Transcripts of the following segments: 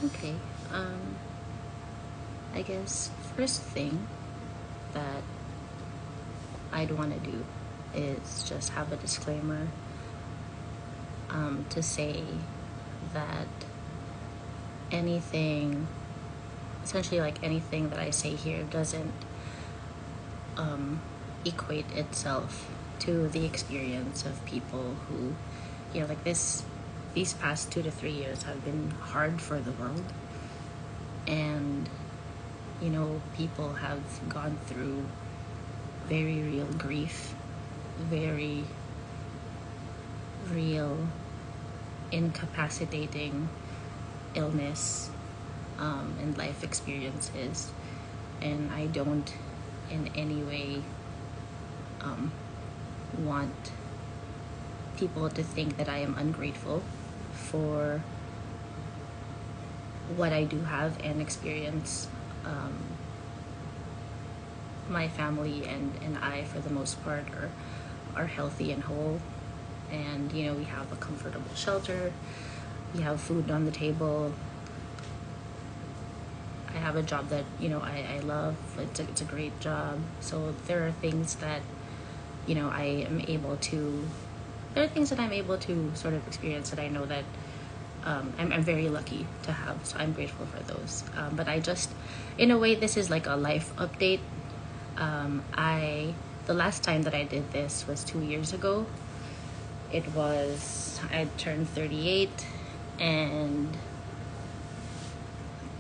Okay. Um, I guess first thing that I'd want to do is just have a disclaimer to say that anything, essentially like anything that I say here doesn't equate itself to the experience of people who, like these past 2 to 3 years have been hard for the world. And, people have gone through very real grief, very real incapacitating illness, and life experiences. And I don't in any way want people to think that I am ungrateful for what I do have and experience. My family and I, for the most part, are healthy and whole. And, we have a comfortable shelter. We have food on the table. I have a job that, I love. It's a great job. So there are things that, I am able to, there are things that I'm able to sort of experience that I know that I'm very lucky to have. So I'm grateful for those. But I just, in a way, this is like a life update. The last time that I did this was 2 years ago. I turned 38, and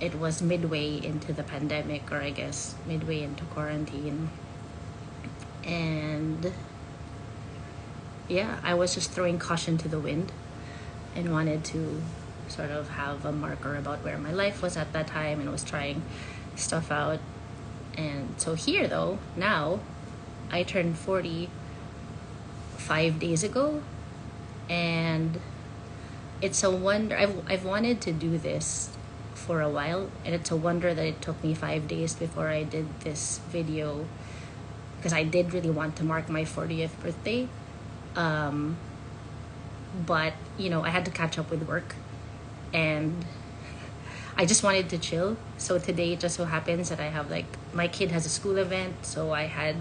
it was midway into the pandemic, or I guess midway into quarantine. And yeah, I was just throwing caution to the wind and wanted to sort of have a marker about where my life was at that time, and was trying stuff out. And so here, though, now I turned 40 5 days ago, and it's a wonder. I've wanted to do this for a while, and it's a wonder that it took me 5 days before I did this video, because I did really want to mark my 40th birthday. But I had to catch up with work, and I just wanted to chill. So today it just so happens that I have, like, my kid has a school event, so I had,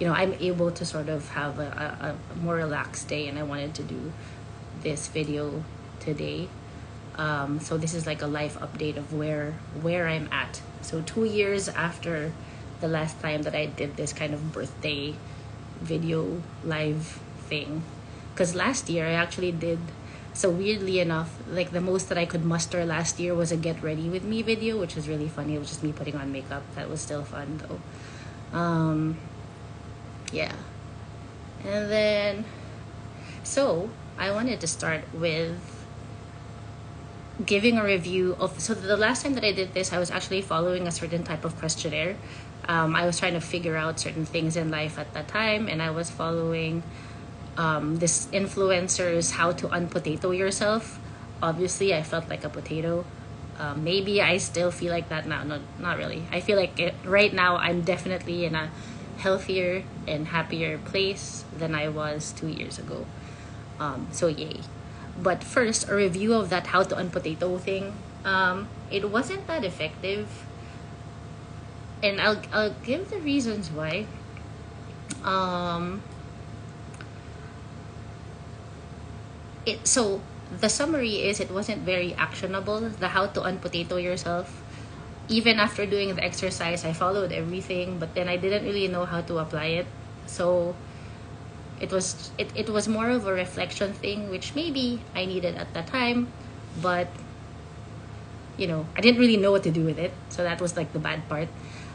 I'm able to sort of have a more relaxed day, and I wanted to do this video today. So this is like a life update of where I'm at. So 2 years after the last time that I did this kind of birthday video live thing. Because last year I actually did, so weirdly enough, like the most that I could muster last year was a get ready with me video, which was really funny. It was just me putting on makeup. That was still fun though. Yeah. And then, so I wanted to start with giving a review of, so the last time that I did this, I was actually following a certain type of questionnaire. I was trying to figure out certain things in life at that time, and I was following this influencer's how to unpotato yourself. Obviously, I felt like a potato. Maybe I still feel like that now. No, not really. I feel like right now I'm definitely in a healthier and happier place than I was 2 years ago. So yay. But first, a review of that how to unpotato thing. It wasn't that effective, and I'll give the reasons why. So the summary is it wasn't very actionable. The how to unpotato yourself. Even after doing the exercise, I followed everything, but then I didn't really know how to apply it. So it was more of a reflection thing, which maybe I needed at that time, but I didn't really know what to do with it. So that was like the bad part.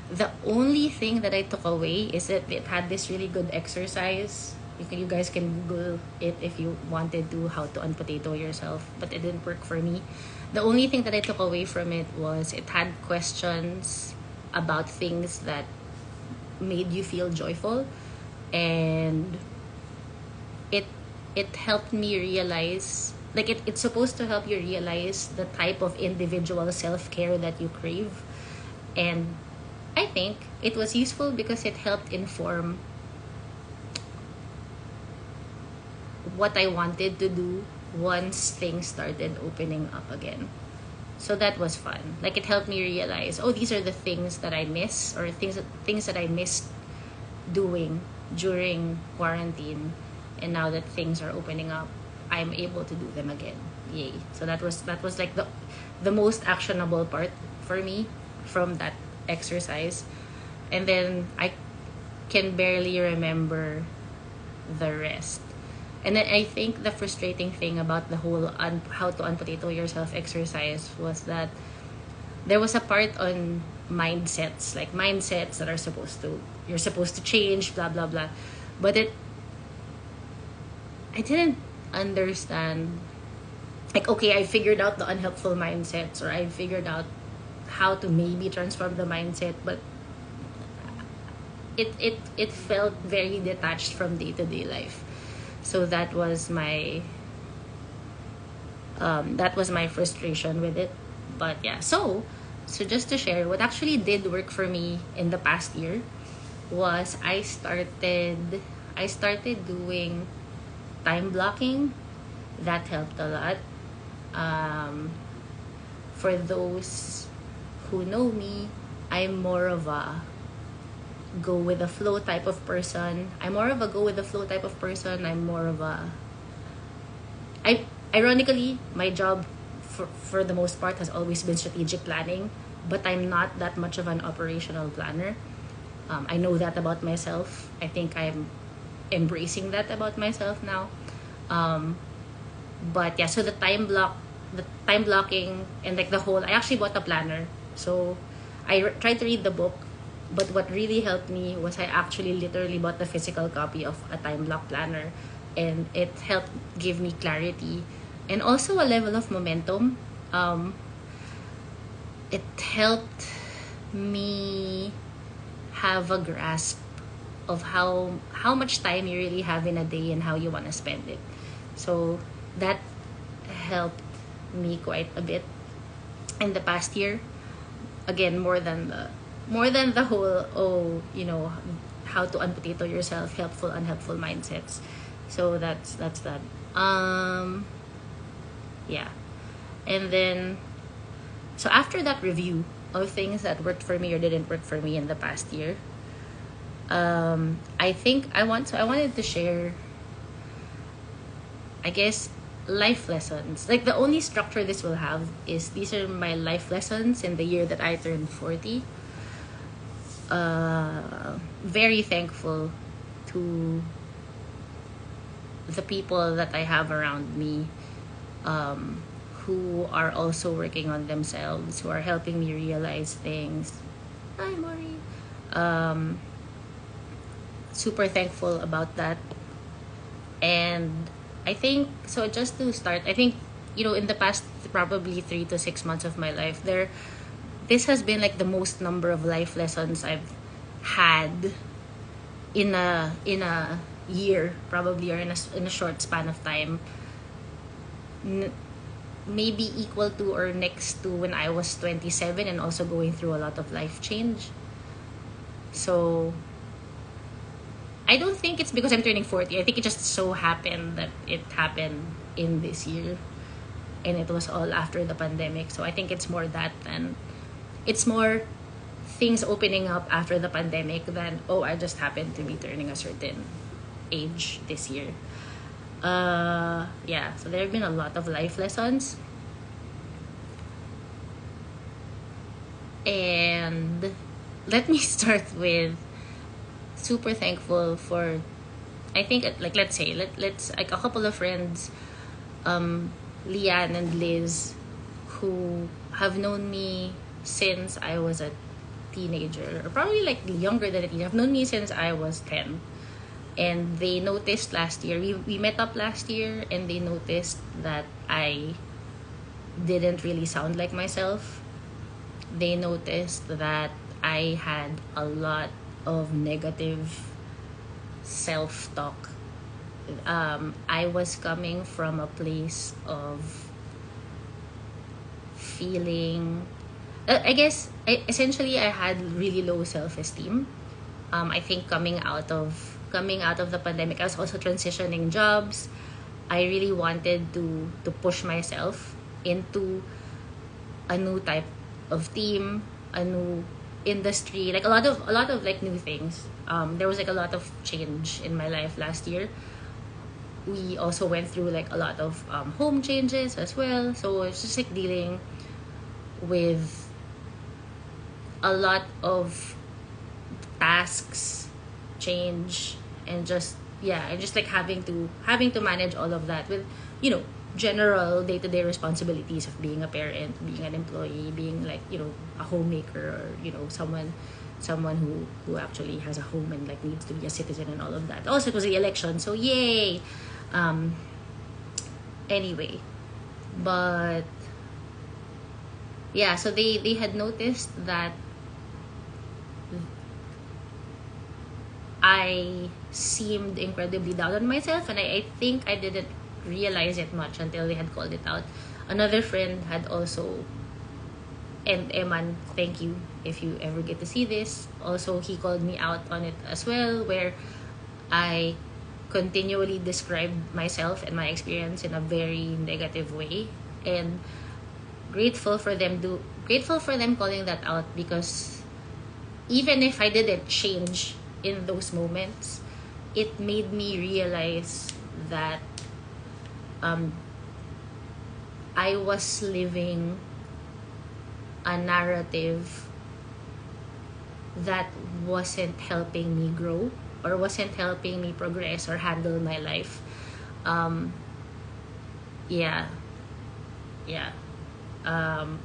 The only thing that I took away is that it had this really good exercise. You guys can Google it if you wanted to, how to unpotato yourself, but it didn't work for me. The only thing that I took away from it was it had questions about things that made you feel joyful, and it helped me realize, like, it's supposed to help you realize the type of individual self-care that you crave. And I think it was useful because it helped inform what I wanted to do once things started opening up again. So that was fun. Like it helped me realize, oh, these are the things that I miss, or things that I missed doing during quarantine, and now that things are opening up, I'm able to do them again. Yay. So that was like the most actionable part for me from that exercise. And then I can barely remember the rest. And then I think the frustrating thing about the whole how to unpotato yourself exercise was that there was a part on mindsets, like mindsets that are supposed to, you're supposed to change, blah blah blah. But I didn't understand, like, okay, I figured out the unhelpful mindsets, or I figured out how to maybe transform the mindset, but it felt very detached from day-to-day life. So that was my frustration with it. But yeah, so just to share, what actually did work for me in the past year was I started doing time blocking. That helped a lot. um, for those who know me, I'm more of a go with the flow type of person. I'm more of a go with the flow type of person. I'm more of a I ironically, my job for the most part has always been strategic planning, but I'm not that much of an operational planner. I know that about myself. I think I'm embracing that about myself now. Um, but yeah, so the time blocking, and like the whole, I actually bought a planner. So tried to read the book, but what really helped me was I actually literally bought the physical copy of a time block planner, and it helped give me clarity and also a level of momentum. Um, it helped me have a grasp of how much time you really have in a day and how you want to spend it. So that helped me quite a bit in the past year. Again, more than the whole, oh, how to unpotato yourself, helpful unhelpful mindsets. So that's that. Yeah. And then, so after that review of things that worked for me or didn't work for me in the past year, I think I wanted to share, I guess, life lessons. Like the only structure this will have is these are my life lessons in the year that I turned 40. Very thankful to the people that I have around me, who are also working on themselves, who are helping me realize things. Hi, Maury. Um, Super thankful about that. And I think, so just to start, I think, in the past probably 3 to 6 months of my life, this has been like the most number of life lessons I've had in a year, probably, or in a short span of time. Maybe equal to or next to when I was 27 and also going through a lot of life change. So I don't think it's because I'm turning 40. I think it just so happened that it happened in this year, and it was all after the pandemic. So I think it's more things opening up after the pandemic than, oh, I just happened to be turning a certain age this year. Yeah, so there have been a lot of life lessons. And let me start with super thankful for, I think, like, let's say, let's like a couple of friends, Lian and Liz, who have known me since I was a teenager, or probably like younger than a teenager. Have known me since I was 10. And they noticed last year, we met up last year, and they noticed that I didn't really sound like myself. They noticed that I had a lot of negative self talk. I was coming from a place of feeling, I guess, essentially, I had really low self esteem. I think coming out of the pandemic, I was also transitioning jobs. I really wanted to push myself into a new type of team, a new industry, like a lot of like new things. There was like a lot of change in my life last year. We also went through like a lot of home changes as well, so it's just like dealing with a lot of tasks, change, and just yeah, and just like having to manage all of that with, you know, general day-to-day responsibilities of being a parent, being an employee, being like, you know, a homemaker, or, you know, someone who actually has a home and like needs to be a citizen and all of that. Also, it was the election, so yay. um anyway, but yeah, so they had noticed that I seemed incredibly down on myself, and I think I didn't realize it much until they had called it out. Another friend had also, and Eman, thank you if you ever get to see this. Also, he called me out on it as well, where I continually described myself and my experience in a very negative way. And grateful for them calling that out, because even if I didn't change in those moments, it made me realize that um, I was living a narrative that wasn't helping me grow, or wasn't helping me progress or handle my life. Um, yeah, yeah. Um,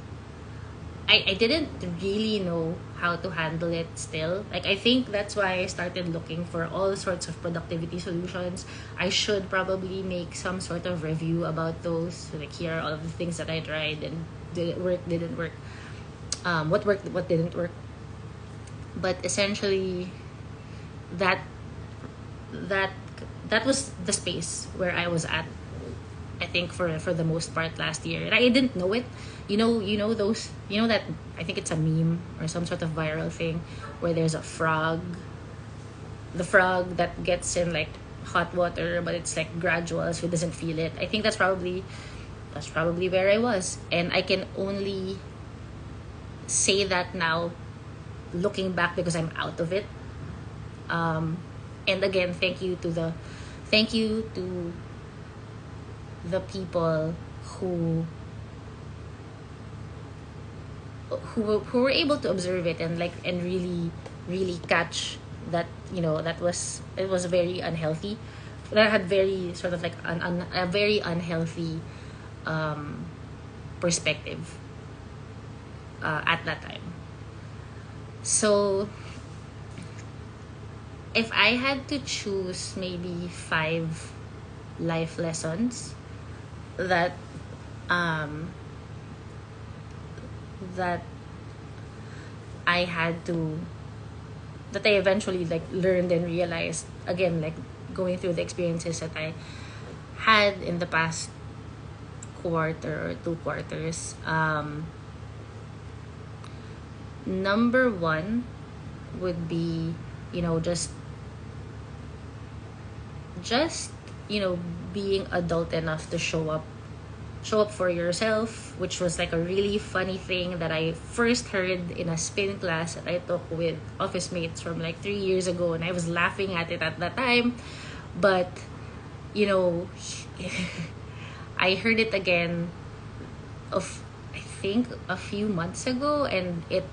I didn't really know how to handle it still. Like, I think that's why I started looking for all sorts of productivity solutions. I should probably make some sort of review about those. So, like, here are all of the things that I tried and did it work, didn't work. What worked, what didn't work. But essentially, that that that was the space where I was at, I think, for the most part last year. And I didn't know it. You know that, I think it's a meme or some sort of viral thing where there's a frog, the frog that gets in like hot water, but it's like gradual, so it doesn't feel it. I think that's probably where I was, and I can only say that now, looking back, because I'm out of it. And again, thank you to the people who who were able to observe it, and like, and really catch that, that it was very unhealthy, that had very sort of like a very unhealthy um perspective at that time. So if I had to choose maybe 5 life lessons that um that I had to that I eventually like learned and realized, again, like going through the experiences that I had in the past quarter or 2 quarters. Number one would be, just being adult enough to show up for yourself, which was like a really funny thing that I first heard in a spin class that I took with office mates from like 3 years ago, and I was laughing at it at that time. But you know I heard it again, of I think a few months ago, and it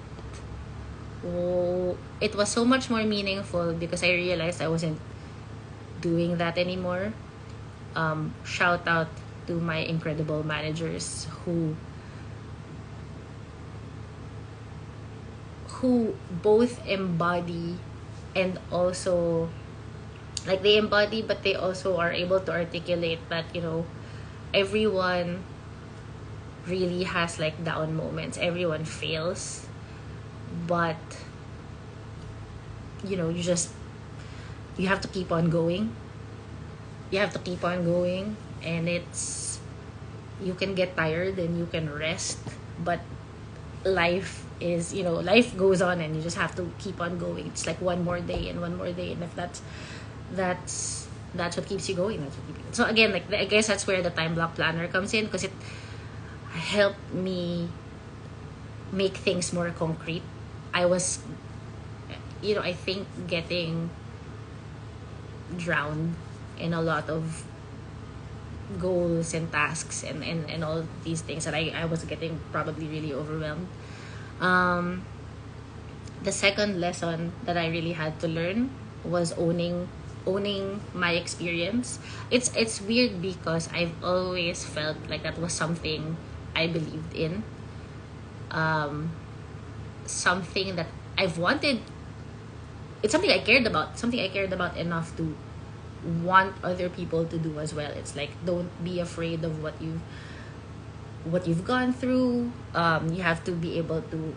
was so much more meaningful because I realized I wasn't doing that anymore. Shout out to my incredible managers who both embody, and also, like, they embody, but they also are able to articulate that everyone really has like down moments, everyone fails, but you have to keep on going. You have to keep on going, and you can get tired and you can rest, but life goes on, and you just have to keep on going. It's like one more day and one more day, and if that's what keeps you going. So again, like, I guess that's where the time block planner comes in, because it helped me make things more concrete. I was, I think getting drowned in a lot of goals and tasks and all these things that I was getting probably really overwhelmed. Um, the second lesson that I really had to learn was owning my experience. It's weird because I've always felt like that was something I believed in. Um, something that I've wanted. It's something I cared about. Something I cared about enough to want other people to do as well. It's like, don't be afraid of what you've gone through. You have to be able to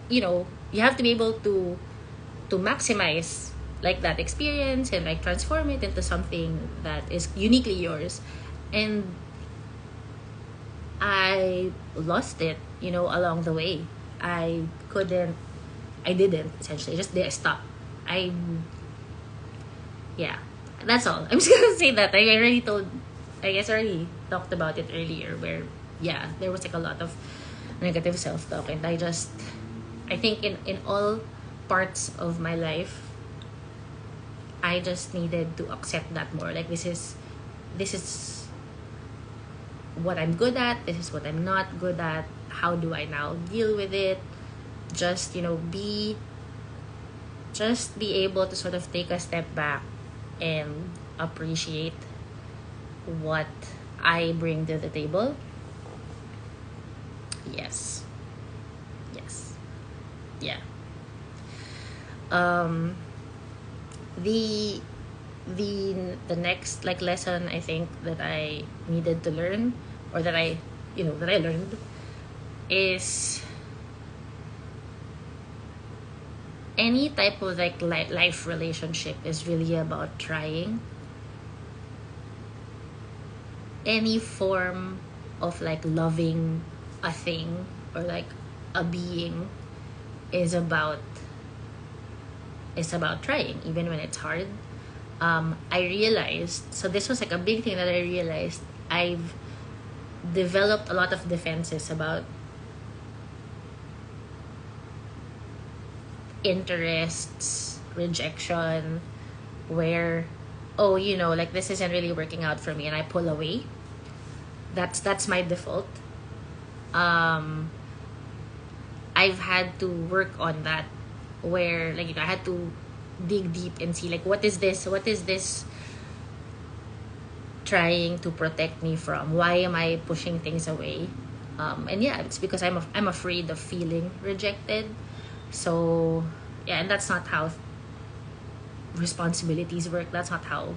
you have to be able to maximize like that experience and like transform it into something that is uniquely yours. And I lost it, along the way. I couldn't i didn't essentially just did stop. I Yeah, that's all. I'm just gonna say that I guess I already talked about it earlier, where yeah, there was like a lot of negative self-talk, and I think in all parts of my life, I just needed to accept that more. Like, this is what I'm good at, this is what I'm not good at. How do I now deal with it? Just, be able to sort of take a step back and appreciate what I bring to the table. Yes. Yes. Yeah. Um the the next like lesson I think that I needed to learn, or that I learned, is any type of like life relationship is really about trying. Any form of like loving a thing, or like a being, is about trying, even when it's hard. I realized, so this was like a big thing that I realized. I've developed a lot of defenses about interests, rejection, where, oh, like, this isn't really working out for me, and I pull away. That's my default. um I've had to work on that, where, like, I had to dig deep and see, like, what is this trying to protect me from? Why am I pushing things away? And yeah, it's because I'm afraid of feeling rejected. So yeah, and that's not how responsibilities work. That's not how,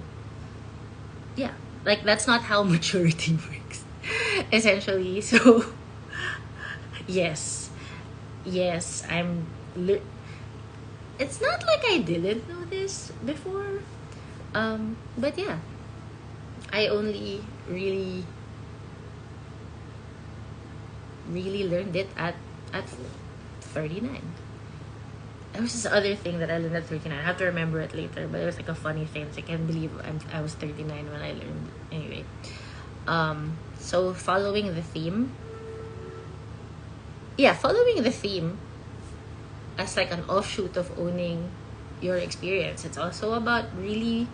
yeah, like, that's not how maturity works, essentially. So yes, yes, it's not like I didn't know this before. But yeah, I only really learned it at 39. There was this other thing that I learned at 39. I have to remember it later, but it was like a funny thing. It's like, I can't believe I was 39 when I learned. Anyway, so following the theme as like an offshoot of owning your experience, it's also about really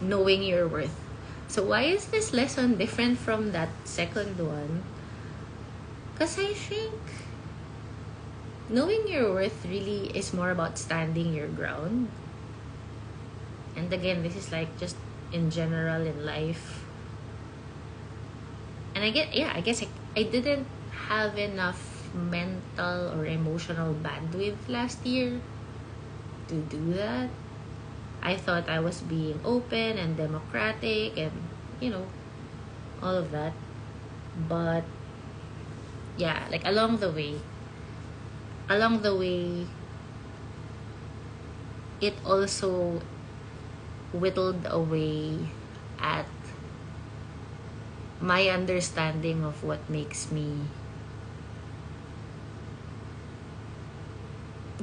knowing your worth. So why is this lesson different from that second one? Because I think knowing your worth really is more about standing your ground. And again, this is like just in general in life. And I guess I didn't have enough mental or emotional bandwidth last year to do that. I thought I was being open and democratic and, you know, all of that. But yeah, like, along the way, it also whittled away at my understanding of what makes me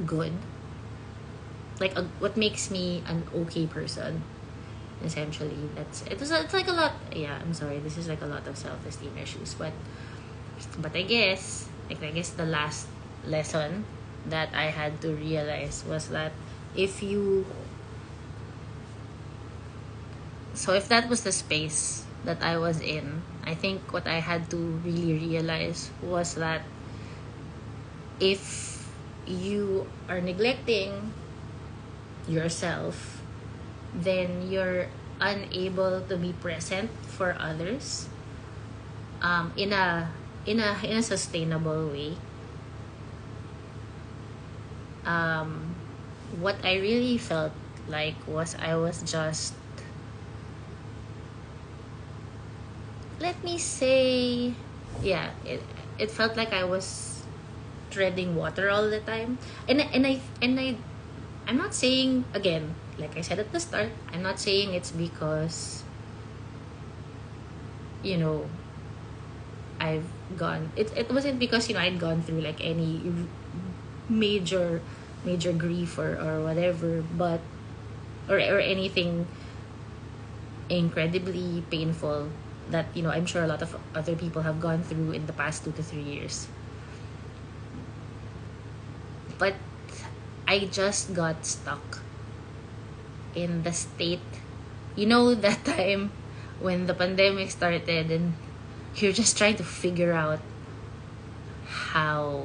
good, like, what makes me an okay person, essentially. It's like a lot. Yeah, I'm sorry, this is like a lot of self-esteem issues, but I guess, the lesson that I had to realize was that if you so if that was the space that I was in, I think what I had to really realize was that if you are neglecting yourself, then you're unable to be present for others, in a sustainable way. What I really felt like was I was just, let me say, yeah, it felt like I was treading water all the time. I'm not saying, again, like I said at the start, I'm not saying it's because, you know, it wasn't because, I'd gone through like any major grief or whatever, but or anything incredibly painful that, I'm sure a lot of other people have gone through in the past 2 to 3 years. But I just got stuck in the state, that time when the pandemic started, and you're just trying to figure out how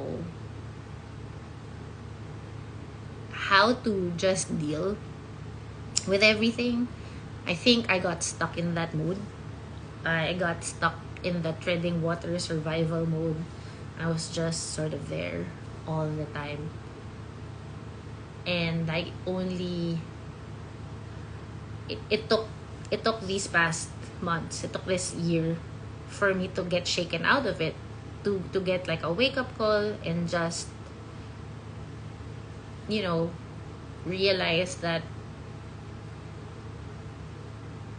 to just deal with everything. I think I got stuck in that mood. I got stuck in the treading water survival mode. I was just sort of there all the time. And I only it took these past months, it took this year for me to get shaken out of it, to get like a wake up call and just, realize that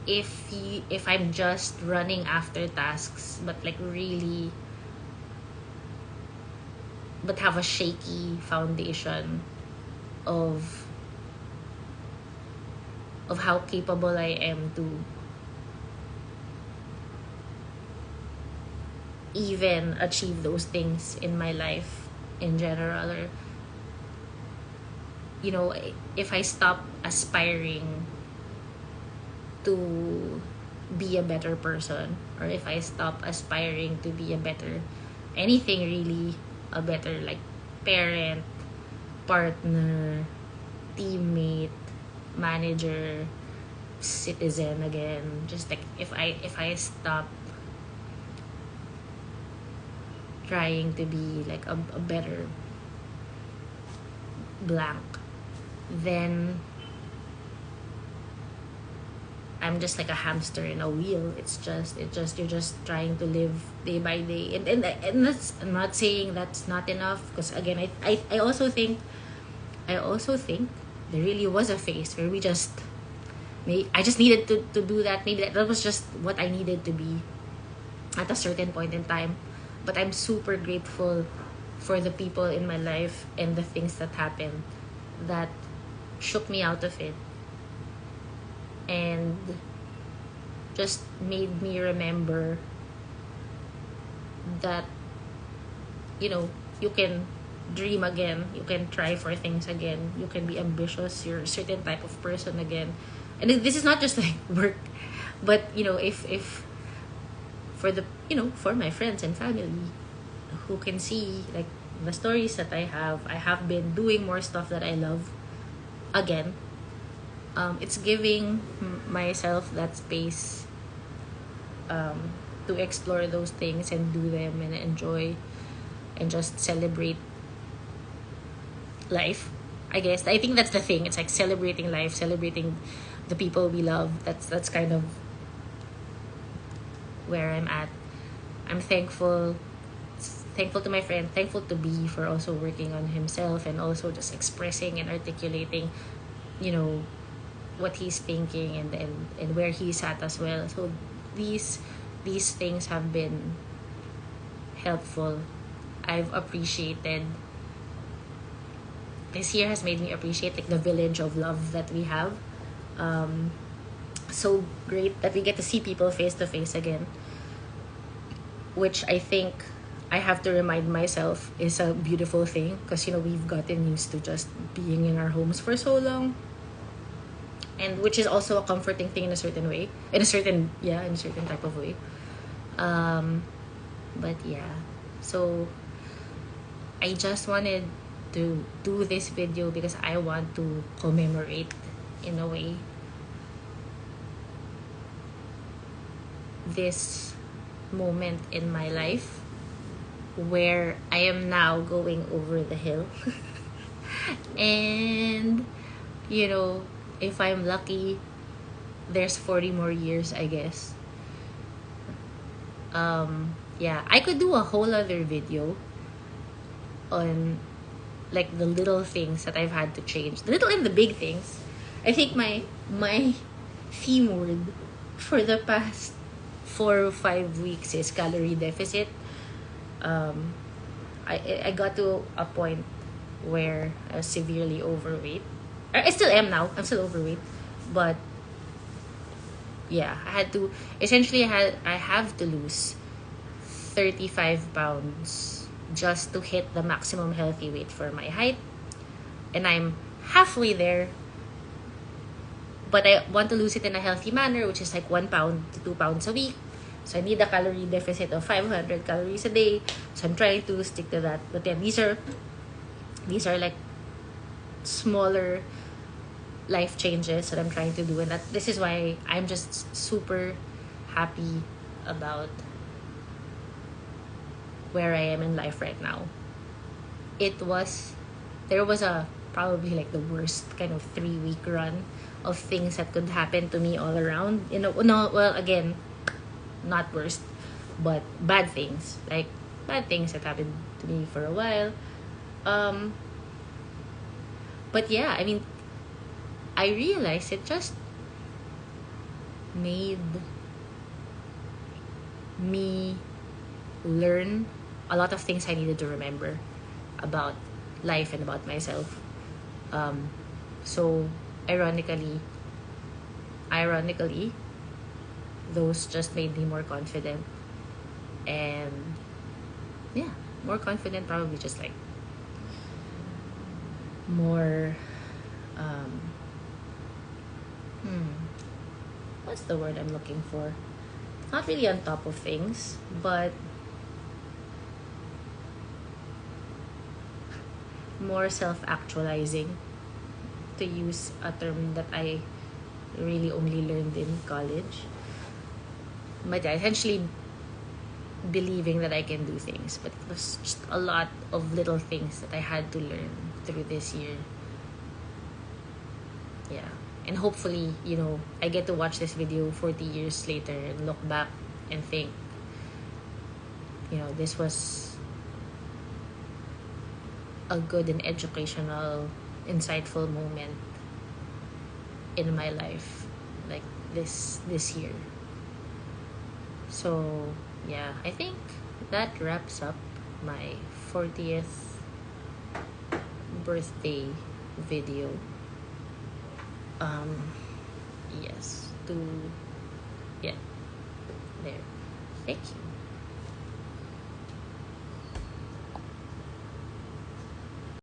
if I'm just running after tasks, but like really, but have a shaky foundation of how capable I am to even achieve those things in my life in general, or if I stop aspiring to be a better person, or if I stop aspiring to be a better anything, really, a better like parent, partner, teammate, manager, citizen, again, just like if I stop trying to be like a better blank, then I'm just like a hamster in a wheel. You're just trying to live day by day, and that's, I'm not saying that's not enough, because again, I also think there really was a phase where I just needed to do that. Maybe that was just what I needed to be at a certain point in time. But I'm super grateful for the people in my life and the things that happened that shook me out of it and just made me remember that, you can dream again, you can try for things again, you can be ambitious, you're a certain type of person again. And this is not just like work, but if for the for my friends and family who can see like the stories that I have been doing more stuff that I love again. It's giving myself that space, to explore those things and do them and enjoy and just celebrate life. I guess I think that's the thing. It's like celebrating life, celebrating the people we love. That's kind of where I'm at. I'm thankful to my friend, thankful to B for also working on himself and also just expressing and articulating, what he's thinking and where he's at as well. So these things have been helpful. I've appreciated This year has made me appreciate like the village of love that we have. So great that we get to see people face to face again, which I think I have to remind myself is a beautiful thing, because we've gotten used to just being in our homes for so long, and which is also a comforting thing in a certain way, in a certain type of way. But yeah, so I just wanted to do this video because I want to commemorate, in a way, this moment in my life where I am now going over the hill. And, if I'm lucky, there's 40 more years, I guess. Yeah, I could do a whole other video on, like, the little things that I've had to change, the little and the big things. I think my theme word for the past 4 or 5 weeks is calorie deficit. um I got to a point where I was severely overweight. I still am now. I'm still overweight, but yeah, I have to lose 35 pounds just to hit the maximum healthy weight for my height, and I'm halfway there. But I want to lose it in a healthy manner, which is like 1 pound to 2 pounds a week. So I need a calorie deficit of 500 calories a day. So I'm trying to stick to that. But yeah, these are like smaller life changes that I'm trying to do, and that this is why I'm just super happy about where I am in life right now. There was a probably like the worst kind of 3 week run of things that could happen to me all around. No, well, again, not worst, but bad things that happened to me for a while. Um, but yeah, I mean, I realized it just made me learn a lot of things I needed to remember about life and about myself. So ironically, those just made me more confident, and yeah, more confident, probably just like more um what's the word I'm looking for? Not really on top of things, but more self-actualizing, to use a term that I really only learned in college. But yeah, essentially believing that I can do things. But it was just a lot of little things that I had to learn through this year. Yeah. And hopefully, I get to watch this video 40 years later and look back and think, this was a good and educational, insightful moment in my life, like this year. So yeah, I think that wraps up my 40th birthday video. Yes, to yeah, there. Thank you.